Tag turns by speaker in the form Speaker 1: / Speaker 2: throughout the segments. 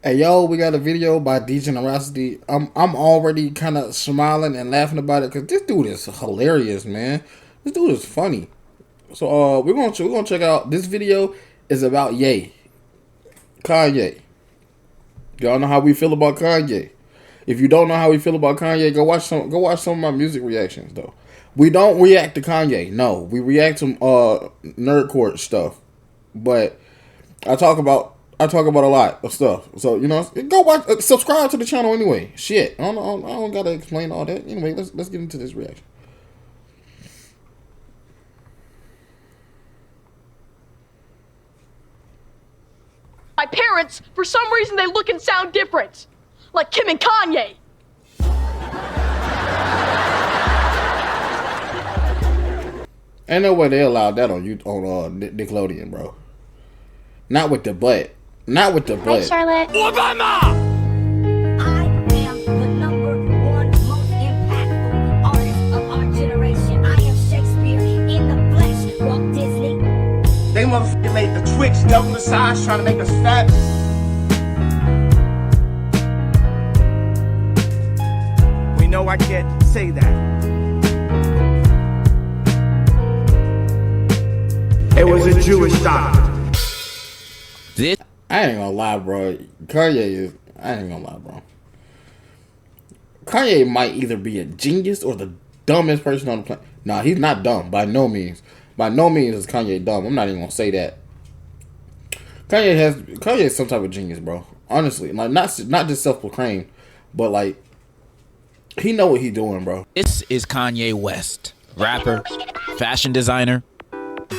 Speaker 1: Hey yo, we got a video by Degenerousity. I'm already kind of smiling and laughing about it because this dude is hilarious, man. This dude is funny. So we're gonna check out this video. Is about Ye, Kanye. Y'all know how we feel about Kanye. If you don't know how we feel about Kanye, go watch some of my music reactions though. We don't react to Kanye. No, we react to nerd court stuff. But I talk about a lot of stuff. So go watch, subscribe to the channel anyway. Shit, I don't gotta explain all that. Anyway, let's get into this reaction.
Speaker 2: My parents, for some reason, they look and sound different, like Kim and Kanye.
Speaker 1: Ain't no way they allowed that on Nickelodeon, bro. Not with the butt. Not with the butt.
Speaker 3: Hi, Charlotte.
Speaker 4: Obama! I am the #1 most impactful artist of our generation. I am Shakespeare in the flesh. Walt Disney.
Speaker 5: They motherfucking made the Twix double the size trying to make us fat. We know I can't say that. It was a Jewish doctor.
Speaker 1: I ain't gonna lie, bro. I ain't gonna lie, bro. Kanye might either be a genius or the dumbest person on the planet. Nah, he's not dumb by no means. By no means is Kanye dumb. I'm not even gonna say that. Kanye is some type of genius, bro. Honestly, like not just self-proclaimed, but like he know what he doing, bro.
Speaker 6: This is Kanye West, rapper, fashion designer,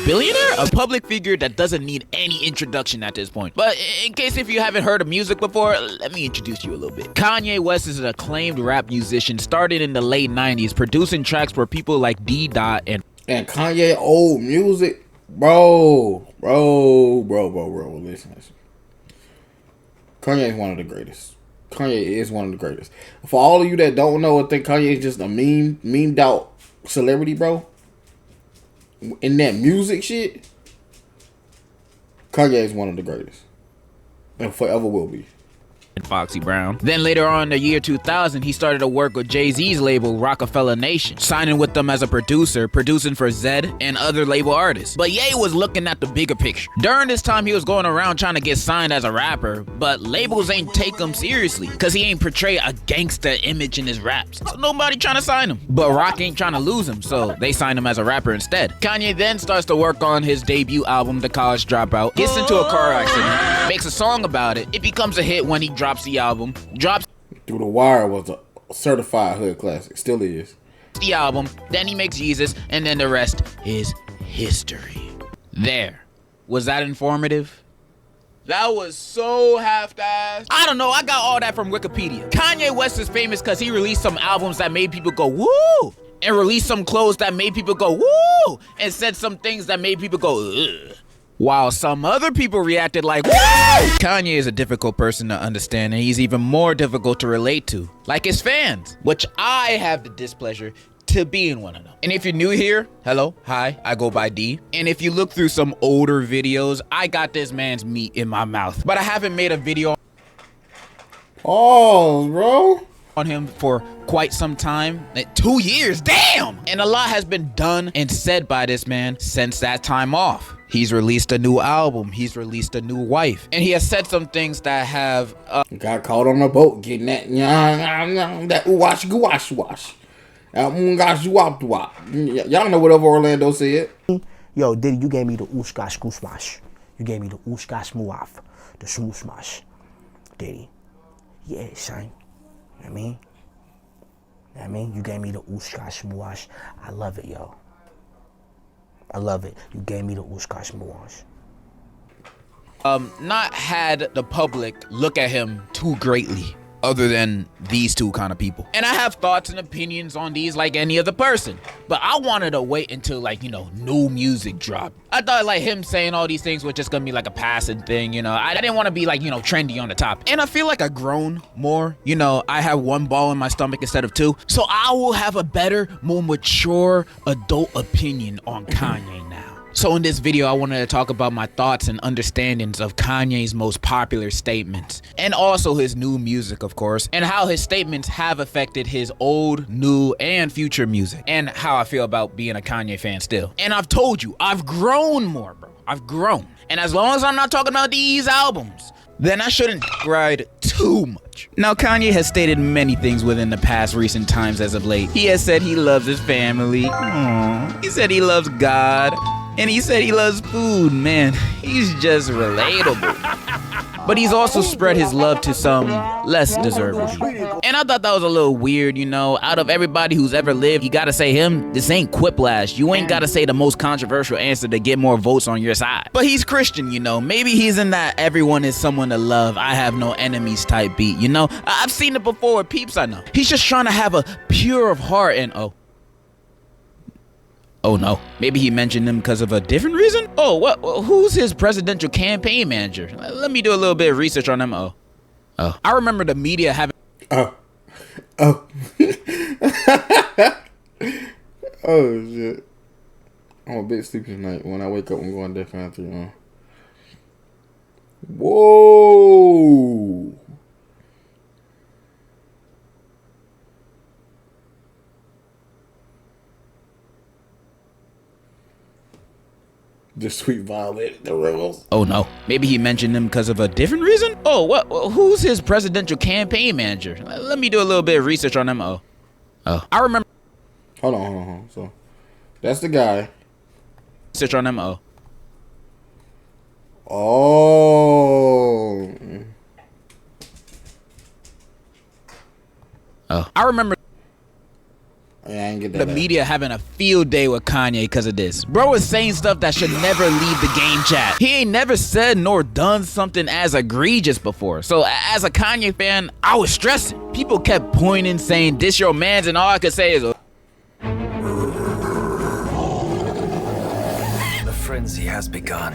Speaker 6: billionaire, a public figure that doesn't need any introduction at this point. But in case if you haven't heard of music before, let me introduce you a little bit. Kanye West is an acclaimed rap musician, started in the late 90s, producing tracks for people like D. Dot and
Speaker 1: Kanye old music, bro. Listen. Kanye is one of the greatest. Kanye is one of the greatest. For all of you that don't know or think Kanye is just a memed out celebrity, bro, in that music shit, Kanye is one of the greatest. And forever will be.
Speaker 6: Foxy Brown. Then later on in the year 2000, he started to work with Jay-Z's label, Rockefeller Nation, signing with them as a producer, producing for Zedd and other label artists. But Ye was looking at the bigger picture. During this time, he was going around trying to get signed as a rapper, but labels ain't take him seriously, cause he ain't portray a gangster image in his raps. So nobody trying to sign him. But Rock ain't trying to lose him, so they signed him as a rapper instead. Kanye then starts to work on his debut album, The College Dropout, gets into a car accident, makes a song about it. It becomes a hit when he drops the album,
Speaker 1: Through the Wire was a certified hood classic, still is.
Speaker 6: The album, then he makes Jesus, and then the rest is history. There. Was that informative? That was so half-assed. I don't know, I got all that from Wikipedia. Kanye West is famous because he released some albums that made people go, woo! And released some clothes that made people go, woo! And said some things that made people go, ugh. While some other people reacted like, woo! Kanye is a difficult person to understand, and he's even more difficult to relate to, like his fans, which I have the displeasure to being one of them. And if you're new here, hello, hi, I go by D. And if you look through some older videos, I got this man's meat in my mouth. But I haven't made a video on him for quite some time. 2 years, damn! And a lot has been done and said by this man since that time off. He's released a new album, he's released a new wife, and he has said some things that have
Speaker 1: got caught on a boat getting that wash. Y'all know whatever Orlando said.
Speaker 7: Yo, Diddy, you gave me the ooshkash gooshmash. You gave me the ooshkash muaf, the smooshmash. Diddy. Yeah, son. You know what I mean? You gave me the ooshkash muash. I love it, yo. I love it. You gave me the ooshkash muash.
Speaker 6: Not had the public look at him too greatly, other than these two kind of people. And I have thoughts and opinions on these like any other person, but I wanted to wait until new music dropped. I thought like him saying all these things was just gonna be like a passing thing, I didn't want to be like, trendy on the top. And I feel like I grown more, I have one ball in my stomach instead of two. So I will have a better, more mature adult opinion on Kanye now. So in this video, I wanted to talk about my thoughts and understandings of Kanye's most popular statements, and also his new music, of course, and how his statements have affected his old, new, and future music, and how I feel about being a Kanye fan still. And I've told you, I've grown more, bro. I've grown. And as long as I'm not talking about these albums, then I shouldn't ride too much. Now, Kanye has stated many things within the past recent times as of late. He has said he loves his family. Aww. He said he loves God. And he said he loves food, man. He's just relatable. But he's also spread his love to some less deserving people. And I thought that was a little weird, you know. Out of everybody who's ever lived, you gotta say him. This ain't Quiplash. You ain't gotta say the most controversial answer to get more votes on your side. But he's Christian, you know. Maybe he's in that everyone is someone to love, I have no enemies type beat, you know. I've seen it before with peeps I know. He's just trying to have a pure of heart and oh no, maybe he mentioned them because of a different reason? Oh, what? Who's his presidential campaign manager? Let me do a little bit of research on them. Oh. I remember the media having...
Speaker 1: Oh, shit. I'm a bit sleepy tonight. When I wake up, I'm going to Death 3. Whoa. The Sweet Violet, the Rebels.
Speaker 6: Oh no, maybe he mentioned them because of a different reason? Oh, what? Who's his presidential campaign manager? Let me do a little bit of research on them. Oh. I remember...
Speaker 1: Hold on. So, that's the guy.
Speaker 6: Research on them. Oh. I remember...
Speaker 1: Yeah, I ain't get that.
Speaker 6: The media having a field day with Kanye because of this. Bro is saying stuff that should never leave the game chat. He ain't never said nor done something as egregious before. So as a Kanye fan, I was stressing. People kept pointing, saying, "This your mans," and all I could say is...
Speaker 3: The frenzy has begun.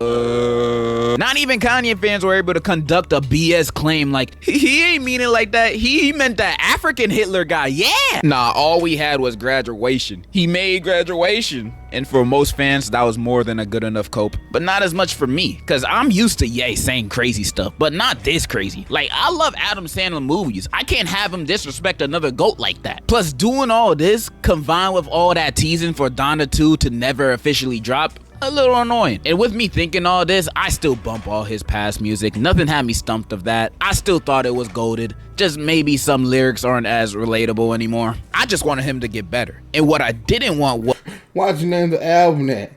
Speaker 6: Not even Kanye fans were able to conduct a BS claim like, he ain't mean it like that. He meant that African Hitler guy, yeah. Nah, all we had was graduation. He made graduation. And for most fans, that was more than a good enough cope. But not as much for me, because I'm used to Ye saying crazy stuff, but not this crazy. Like, I love Adam Sandler movies. I can't have him disrespect another GOAT like that. Plus, doing all this, combined with all that teasing for Donda 2 to never officially drop, a little annoying. And with me thinking all this, I still bump all his past music. Nothing had me stumped of that. I still thought it was goated. Just maybe some lyrics aren't as relatable anymore. I just wanted him to get better. And what I didn't want was...
Speaker 1: Why'd you name the album that?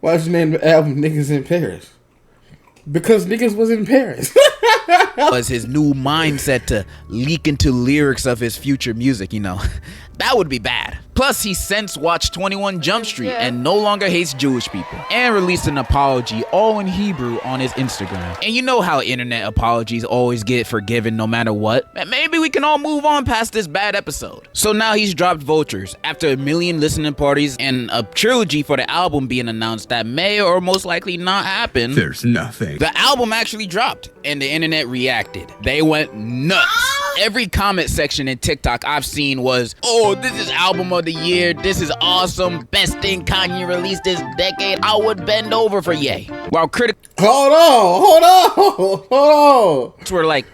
Speaker 1: Why'd you name the album Niggas in Paris? Because niggas was in Paris.
Speaker 6: was his new mindset to leak into lyrics of his future music, you know. That would be bad. Plus, he since watched 21 Jump Street and no longer hates Jewish people. And released an apology, all in Hebrew, on his Instagram. And you know how internet apologies always get forgiven no matter what? Maybe we can all move on past this bad episode. So now he's dropped Vultures after a million listening parties and a trilogy for the album being announced that may or most likely not happen.
Speaker 8: There's nothing.
Speaker 6: The album actually dropped and the internet reacted. They went nuts. Every comment section in TikTok I've seen was, "Oh, this is album of the year. This is awesome. Best thing Kanye released this decade." I would bend over for Ye. While critics
Speaker 1: Hold on.
Speaker 6: were like,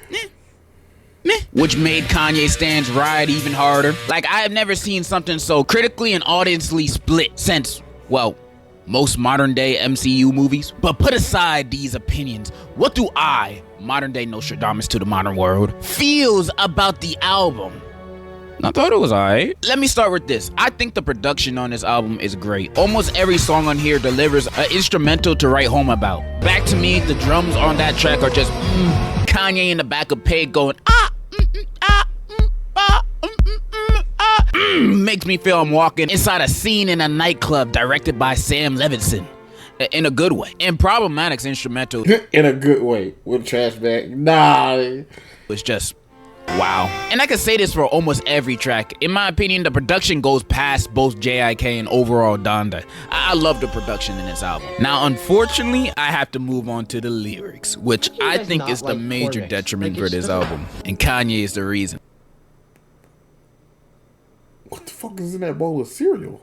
Speaker 6: meh, which made Kanye stands ride even harder. Like, I have never seen something so critically and audiensely split since, well, most modern day MCU movies. But put aside these opinions, what do I, modern day Nostradamus to the modern world, feels about the album? I thought it was alright. Let me start with this. I think the production on this album is great. Almost every song on here delivers an instrumental to write home about. Back to Me, the drums on that track are just Kanye in the back of Peg going makes me feel I'm walking inside a scene in a nightclub directed by Sam Levinson. In a good way. And Problematic's instrumental
Speaker 1: in a good way with trash bag. Nah.
Speaker 6: was just wow. And I can say this for almost every track. In my opinion, the production goes past both JIK and overall Donda. I love the production in this album. Now, unfortunately, I have to move on to the lyrics, which I think is the major detriment for this album. And Kanye is the reason.
Speaker 1: What the fuck is in that bowl of cereal?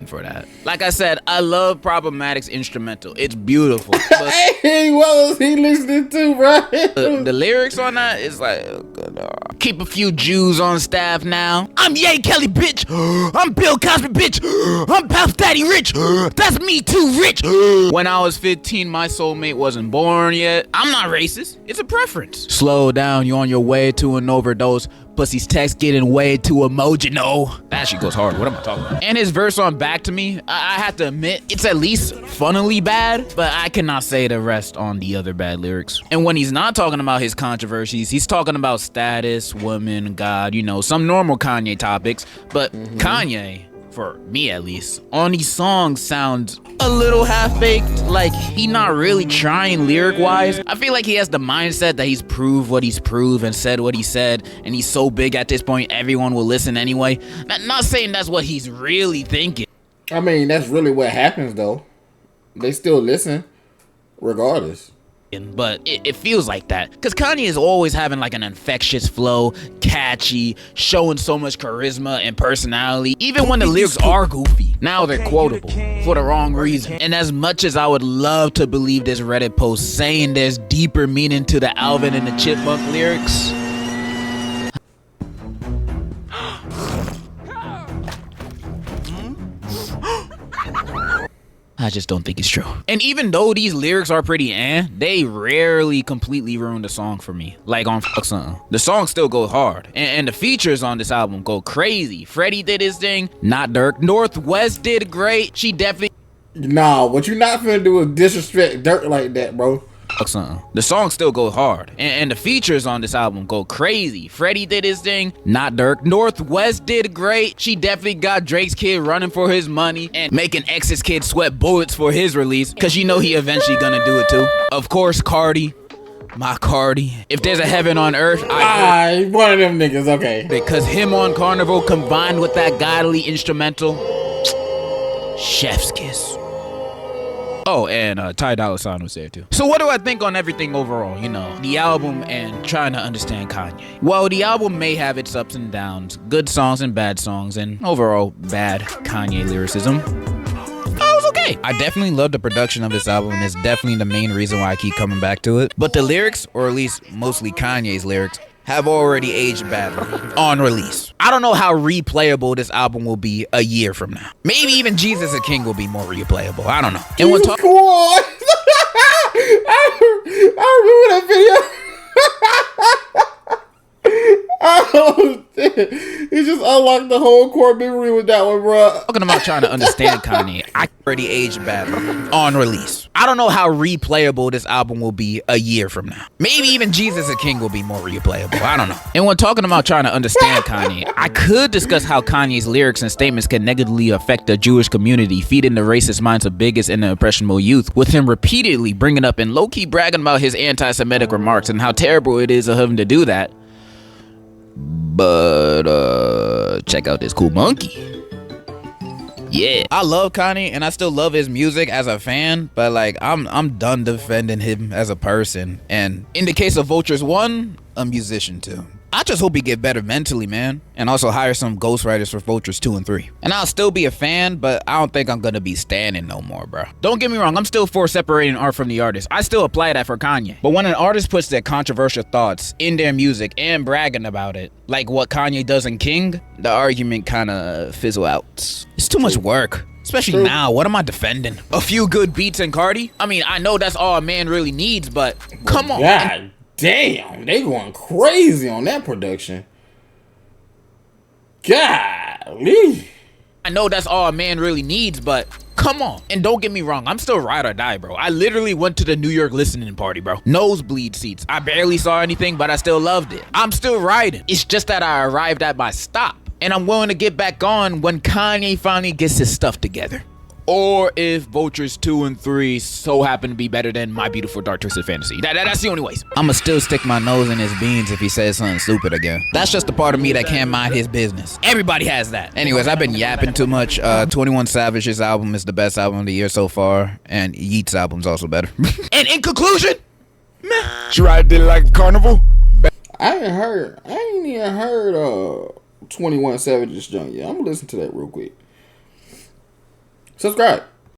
Speaker 6: for that. Like I said, I love Problematic's instrumental. It's beautiful. But
Speaker 1: Hey, what was he listening to, bro?
Speaker 6: the lyrics on that is like, oh, God, keep a few Jews on staff now. I'm Ye Kelly, bitch. I'm Bill Cosby, bitch. I'm Puff Daddy Rich. That's me too, rich. When I was 15, my soulmate wasn't born yet. I'm not racist. It's a preference. Slow down, you on your way to an overdose. Pussy's text getting way too emotional. That shit goes hard. What am I talking about? And his verse on Back to Me, I have to admit, it's at least funnily bad, but I cannot say the rest on the other bad lyrics. And when he's not talking about his controversies, he's talking about status, women, God, you know, some normal Kanye topics. But Kanye, for me at least, on these songs sounds a little half-baked, like he not really trying lyric-wise. I feel like he has the mindset that he's proved what he's proved and said what he said, and he's so big at this point everyone will listen anyway. Not saying that's what he's really thinking.
Speaker 1: I mean, that's really what happens, though. They still listen, regardless.
Speaker 6: But it feels like that because Kanye is always having like an infectious flow, catchy, showing so much charisma and personality, even when the lyrics are goofy. Now they're quotable for the wrong reason. And as much as I would love to believe this Reddit post saying there's deeper meaning to the Alvin and the Chipmunk lyrics, I just don't think it's true. And even though these lyrics are pretty they rarely completely ruin the song for me. Like on Fuck Something. The song still goes hard. And the features on this album go crazy. Freddie did his thing. Not Dirk. Northwest did great. She definitely...
Speaker 1: Nah, what you not finna do is disrespect Dirk like that, bro.
Speaker 6: Fuck Something. The song still goes hard. And the features on this album go crazy. Freddie did his thing. Not Dirk. Northwest did great. She definitely got Drake's kid running for his money and making X's kid sweat bullets for his release. Cause you know he eventually gonna do it too. Of course, Cardi. My Cardi. If there's a heaven on earth,
Speaker 1: one of them niggas, okay.
Speaker 6: Because him on Carnival combined with that godly instrumental, chef's kiss. Oh, and Ty Dolla $ign was there too. So what do I think on everything overall, you know, the album and trying to understand Kanye? Well, the album may have its ups and downs, good songs and bad songs, and overall bad Kanye lyricism. It was okay. I definitely love the production of this album, and it's definitely the main reason why I keep coming back to it. But the lyrics, or at least mostly Kanye's lyrics, have already aged badly on release. I don't know how replayable this album will be a year from now. Maybe even Jesus a King will be more replayable. I don't know. And when
Speaker 1: Come on. I remember that video. Oh, shit. He just unlocked the whole core memory with that one, bro.
Speaker 6: talking about trying to understand Kanye, I already aged badly on release. I don't know how replayable this album will be a year from now. Maybe even Jesus a King will be more replayable. I don't know. And when talking about trying to understand Kanye, I could discuss how Kanye's lyrics and statements can negatively affect the Jewish community, feeding the racist minds of bigots and the impressionable youth, with him repeatedly bringing up and low-key bragging about his anti-Semitic remarks and how terrible it is of him to do that. But check out this cool monkey. Yeah, I love Kanye and I still love his music as a fan, but like I'm done defending him as a person. And in the case of Vultures 1, a musician too. I just hope he get better mentally, man, and also hire some ghostwriters for Vultures 2 and 3. And I'll still be a fan, but I don't think I'm gonna be standing no more, bro. Don't get me wrong, I'm still for separating art from the artist. I still apply that for Kanye. But when an artist puts their controversial thoughts in their music and bragging about it, like what Kanye does in King, the argument kinda fizzle out. It's too much work. Especially now, what am I defending? A few good beats and Cardi? I mean, I know that's all a man really needs, but come on.
Speaker 1: God damn, they going crazy on that production. Golly.
Speaker 6: I know that's all a man really needs, but come on. And don't get me wrong, I'm still ride or die, bro. I literally went to the New York listening party, bro. Nosebleed seats. I barely saw anything, but I still loved it. I'm still riding. It's just that I arrived at my stop. And I'm willing to get back on when Kanye finally gets his stuff together. Or if Vultures 2 and 3 so happen to be better than My Beautiful Dark Twisted Fantasy. That's the only ways. I'ma still stick my nose in his beans if he says something stupid again. That's just the part of me that can't mind his business. Everybody has that. Anyways, I've been yapping too much. 21 Savage's album is the best album of the year so far. And Yeat's album's also better. And in conclusion, meh.
Speaker 8: She ride it like Carnival?
Speaker 1: I ain't even heard 21 Savage's junk yet. I'm gonna listen to that real quick. subscribe.